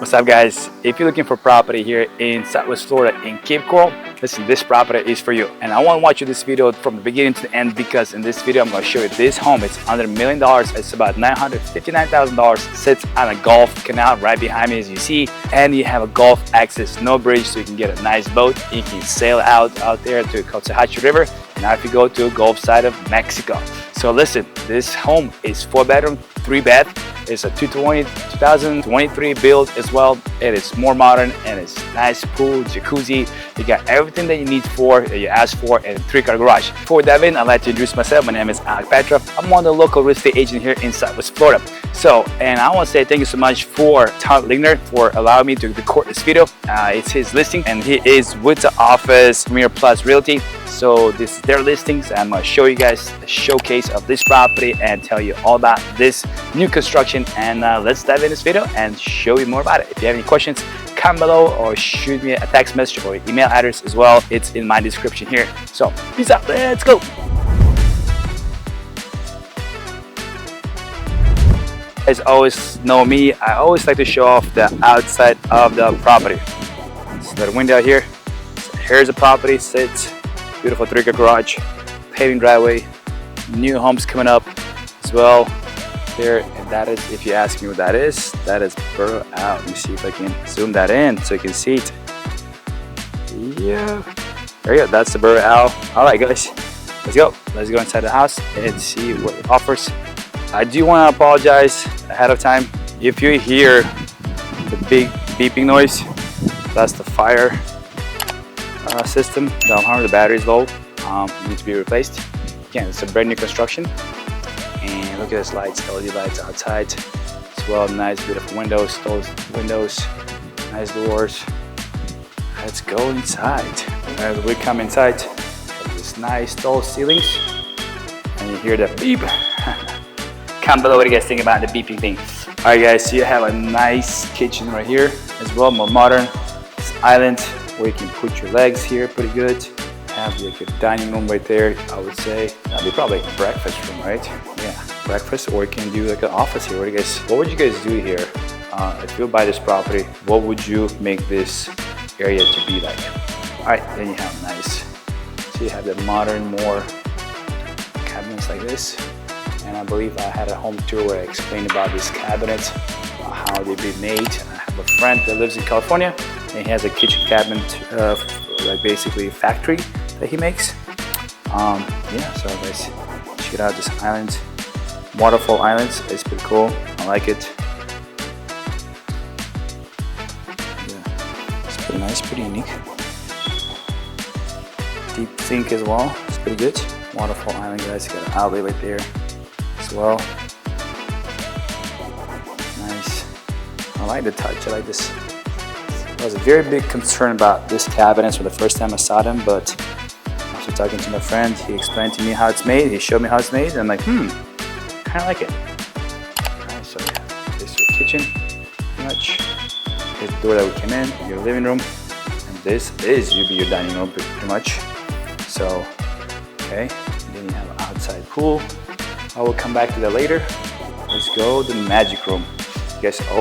What's up, guys? If you're looking for property here in Southwest Florida in Cape Coral, listen, this property is for you. And I want to watch you this video from the beginning to the end, because in this video I'm going to show you this home. It's under $1 million. It's about $959,000. Sits on a Gulf canal right behind me, as you see, and you have a Gulf access, no bridge, so you can get a nice boat. You can sail out there to Cotacachi River. Now if you go to the Gulf side of Mexico. So listen, this home is 4-bedroom, 3-bath. It's a 2023 build as well. It is more modern and it's nice pool, jacuzzi. You got everything that you need for, that you asked for, and a 3-car garage. Before we dive in, I'd like to introduce myself. My name is Alek Petrov. I'm one of the local real estate agents here in Southwest Florida. So, and I want to say thank you so much for Todd Ligner for allowing me to record this video. It's his listing, and he is with the office Premier Plus Realty. So this is their listings. I'm going to show you guys a showcase of this property and tell you all about this new construction. And let's dive in this video and show you more about it. If you have any questions, comment below or shoot me a text message or email address as well. It's in my description here. So peace out. Let's go. You guys always know me. I always like to show off the outside of the property. So the window out here. So here's the property. Sits. Beautiful 3-car garage, paving driveway, new homes coming up as well there. And that is, if you ask me what that is Burrow Out. Let me see if I can zoom that in so you can see it. Yeah, there you go. That's the Burrow Out. All right, guys, let's go inside the house and see what it offers. I do want to apologize ahead of time if you hear the big beeping noise. That's the fire system. The battery is low, needs to be replaced. Again, it's a brand new construction, and look at this lights, LED lights outside as well. Nice beautiful windows, those windows, nice doors. Let's go inside. As we come inside, this nice tall ceilings, and you hear the beep. Comment below what you guys think about the beeping thing. All right, guys, so you have a nice kitchen right here as well, more modern. This island where you can put your legs here, pretty good. Have like a dining room right there. I would say that'd be probably like a breakfast room, right? Yeah, breakfast, or you can do like an office here. What would you guys do here? If you buy this property, what would you make this area to be like? All right, then you have nice. So you have the modern, more cabinets like this. And I believe I had a home tour where I explained about these cabinets, how they've been made. I have a friend that lives in California, and he has a kitchen cabinet, like basically a factory that he makes. Yeah, so guys, check it out, this island, waterfall islands. It's pretty cool. I like it. Yeah, it's pretty nice, pretty unique. Deep sink as well. It's pretty good. Waterfall island, guys. You got an outlet right there as well. Nice. I like the touch. I like this. I was a very big concern about this cabinets for the first time I saw them, but after talking to my friend, he explained to me how it's made. He showed me how it's made, and I'm like, kind of like it. Alright, so yeah, this is your kitchen, pretty much. Here's the door that we came in, your living room, and this is your dining room, pretty much. So, okay, and then you have an outside pool. I will come back to that later. Let's go to the magic room. You guys I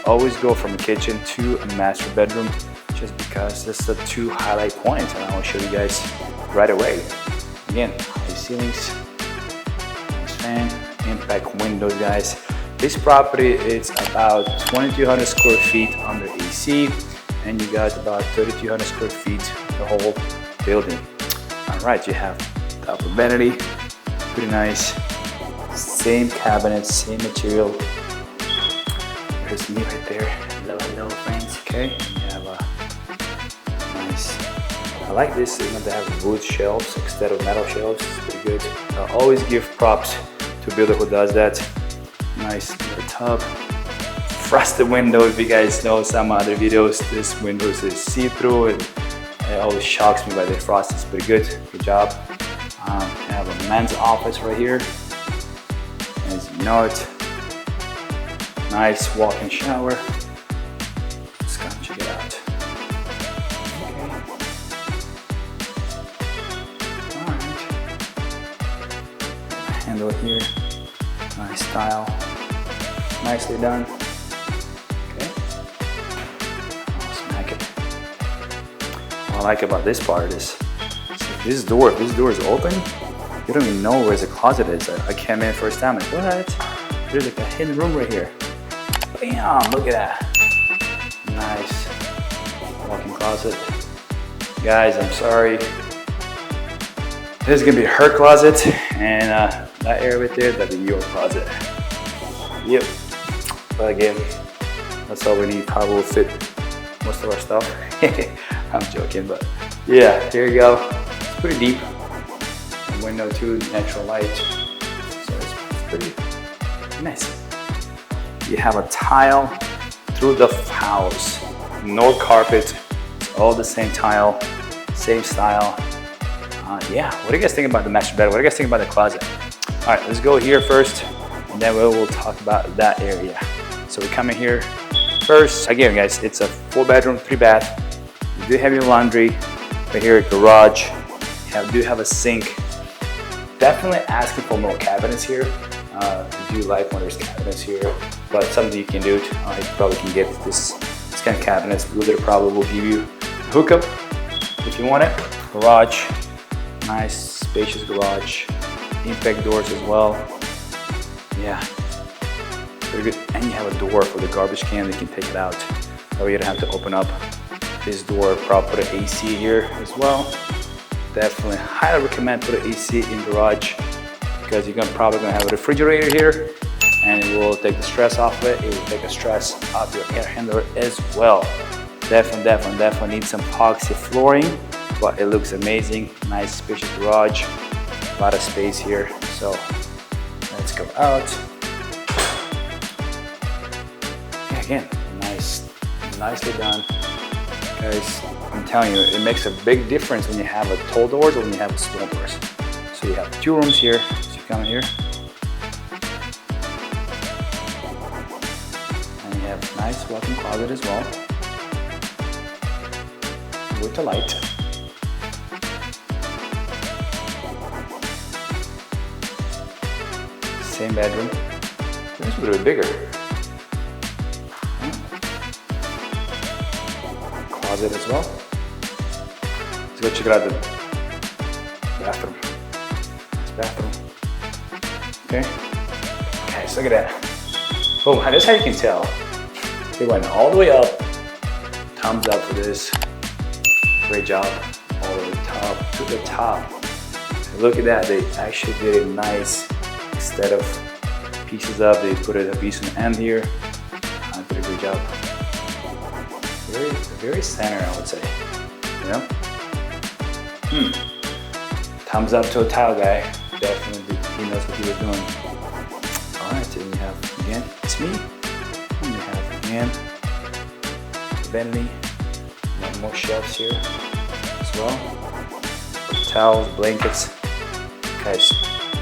always go from a kitchen to a master bedroom, just because that's the 2 highlight points, and I will show you guys right away. Again, high ceilings, nice fan, impact windows, guys. This property is about 2,200 square feet under AC, and you got about 3,200 square feet the whole building. All right, you have double vanity, pretty nice. Same cabinets, same material. There's me right there. Hello, friends. Okay, you have a nice. I like this. They have wood shelves instead of metal shelves. It's pretty good. I always give props to a builder who does that. Nice little tub. Frosted window. If you guys know some other videos, this window is see-through, and it always shocks me by the frost. It's pretty good. Good job. I have a men's office right here. As you know it. Nice walk-in shower. Let's come check it out. Okay. Alright. Handle here. Nice style. Nicely done. Okay. I like about this part is if this door is open, you don't even know where the closet is. I came in first time, like, what? There's like a hidden room right here. Bam! Look at that. Nice walk-in closet. Guys, I'm sorry. This is gonna be her closet, and that area right there, that'll be your closet. Yep. But again, that's all we need. Probably will fit most of our stuff. I'm joking, but yeah, here you go. It's pretty deep. And window too, natural light. So it's pretty nice. You have a tile through the house. No carpet. It's all the same tile, same style. Yeah, what do you guys think about the master bedroom? What do you guys think about the closet? All right, let's go here first, and then we'll talk about that area. So we come in here first. Again, guys, it's a 4-bedroom, 3-bath. You do have your laundry right here, garage. You do have a sink. Definitely asking for more cabinets here. If you like one of these cabinets here, but something you can do. You probably can get this kind of cabinets. Realtor probably will give you a hookup if you want it. Garage. Nice spacious garage, impact doors as well. Yeah, very good. And you have a door for the garbage can. You can take it out. That way you don't have to open up this door. Probably put an AC here as well. Definitely highly recommend put an AC in garage because you're probably gonna have a refrigerator here, and it will take the stress off of it. It will take the stress off your air handler as well. Definitely need some epoxy flooring. But it looks amazing. Nice spacious garage, a lot of space here. So let's go out. Yeah, again, nicely done, guys. I'm telling you, it makes a big difference when you have a tall doors or when you have small doors. So you have 2 rooms here. So you come in here, and you have a nice walk-in closet as well with the light. Same bedroom. This is a little bit bigger. Closet as well. Let's go check out the bathroom. This bathroom. Okay, so look at that. Boom, that's how you can tell. They went all the way up. Thumbs up for this. Great job. All the way top to the top. Look at that, they actually did it nice. Instead of pieces up, they put a piece on the end here. Did a good job. Very center, I would say. You know? Thumbs up to a tile guy. Definitely, he knows what he was doing. All right, and we have again, it's me. And we have again, vanity. More shelves here as well. Towels, blankets. Guys,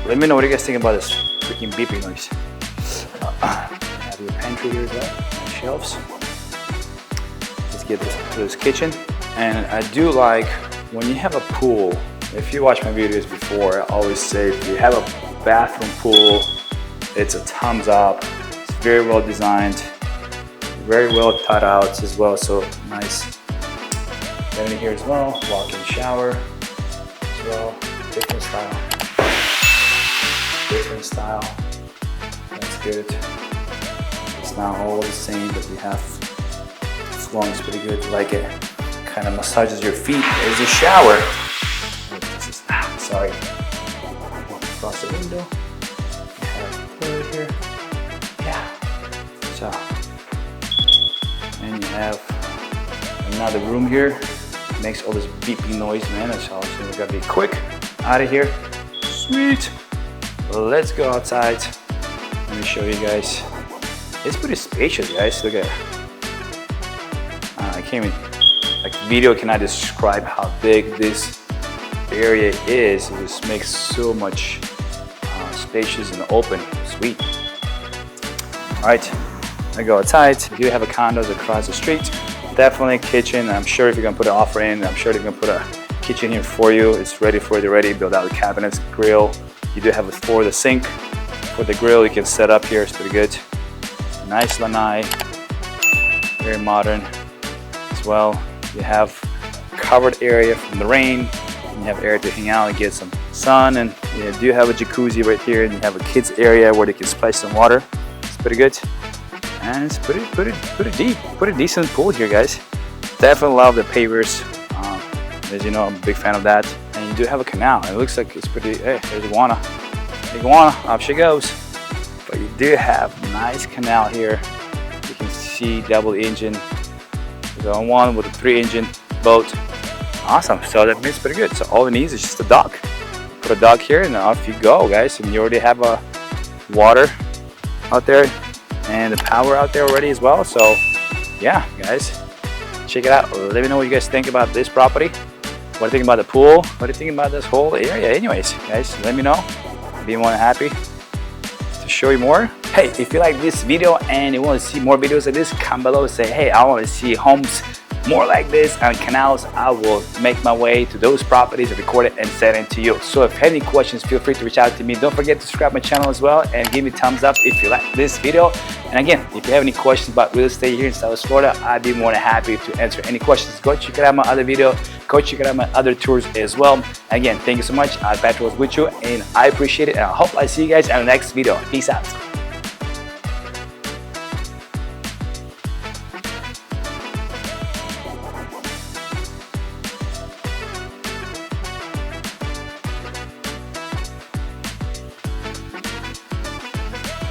let me know what you guys think about this freaking beeping noise. Have your pantry here as well, and shelves. Let's get to this kitchen. And I do like when you have a pool. If you watch my videos before, I always say if you have a bathroom pool, it's a thumbs up. It's very well designed, very well thought out as well. So nice. Vanity here as well. Walk-in shower as well. Different style. That's good. It's not all the same, but we have flooring is pretty good. Like it kind of massages your feet. There's a shower. This is, sorry. Across the window. We have a toilet here. Yeah. So, and you have another room here. Makes all this beeping noise, man. That's all. So we gotta be quick out of here. Sweet. Let's go outside. Let me show you guys. It's pretty spacious, guys. Look at it. I can't even, like, video cannot describe how big this area is. It just makes so much spacious and open. Sweet. All right, I go outside. We do have a condos across the street. Definitely a kitchen. I'm sure if you're gonna put an offer in, I'm sure they're gonna put a kitchen here for you. It's ready for you already. Build out the cabinets, grill. You do have it for the sink. For the grill, you can set up here. It's pretty good. Nice lanai. Very modern as well. You have covered area from the rain. You have area to hang out and get some sun, and you do have a jacuzzi right here, and you have a kids area where they can splash some water. It's pretty good, and it's pretty deep, pretty decent pool here, guys. Definitely love the pavers. As you know, I'm a big fan of that. And you do have a canal. It looks like it's pretty. Hey, there's iguana. Iguana, up she goes. But you do have a nice canal here. You can see double engine. There's a one with a 3-engine boat. Awesome, so that means pretty good. So all it needs is just a dock. Put a dock here and off you go, guys. And you already have a water out there and the power out there already as well. So yeah, guys, check it out. Let me know what you guys think about this property. What do you think about the pool? What do you think about this whole area? Anyways, guys, let me know. I'd be more than happy to show you more. Hey, if you like this video and you want to see more videos like this, comment below and say, hey, I want to see homes more like this and canals. I will make my way to those properties and record it and send it to you. So if you have any questions, feel free to reach out to me. Don't forget to subscribe my channel as well and give me a thumbs up if you like this video. And again, if you have any questions about real estate here in South Florida, I'd be more than happy to answer any questions. Go check out my other video. Go check out my other tours as well. Again, thank you so much. Petrov was with you and I appreciate it. And I hope I see you guys in the next video. Peace out.